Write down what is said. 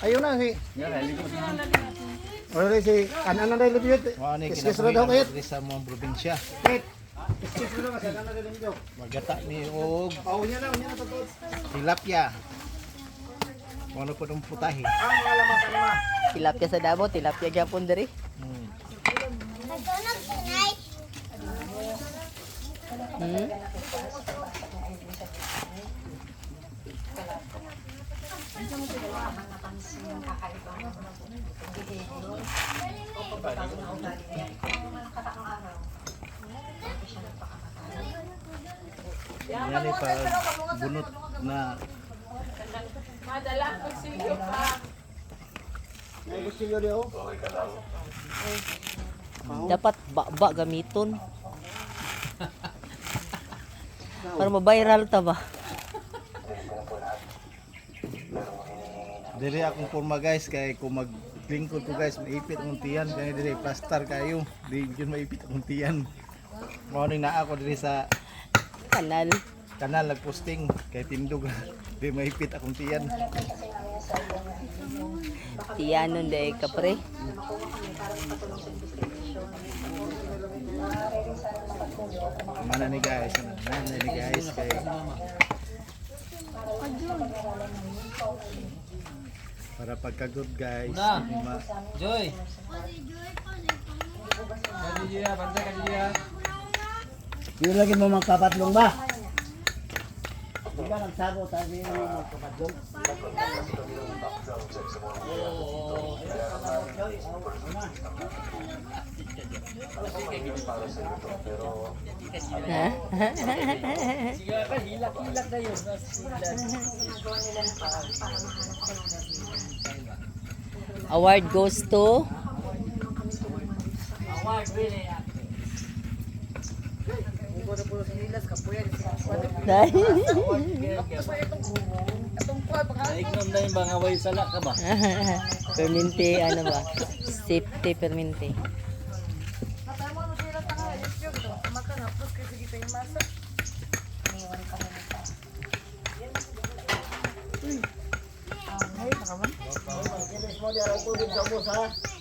Ayun na si. Wala si anan na dili biyot. Kiskis ra daw kayat sa mga probinsya. Kiskis ra kasi anan na dili biyot. Magata ni og Unya na totoo. tilapia. Ano po itong putahe? Mga lamas ano. Tilapia sa Davao, tilapia gyapon diri. Hmm. Yan ay pag bunot na Madala pag silyo pa. Ay gusto niyo dio. Dapat ba gamiton. Para ma-viral ta ba? diri akong forma guys kay kung maglingkod ko guys maipit ang tiyan kay diri plaster kayo di yun maipit ang tiyan. Mao ning naa ko diri sa Kanal. kanal nagposting kay tindog di maipit akong tiyan. Tiyanon day kapre. Mana ni guys, kay para pagka-good guys. Joy. Kadiya, banda kadiya. Yung lagi mo magpapatlong ba? Di ba nagsago tayo yung magpapatlong? Ha? Sige ka, hilak-hilak na yun. Award goes to Award, really. Naignom na yung mga way sala ka ba? Permente ano ba? Safety permente. Mo diara tubig sa bus ha.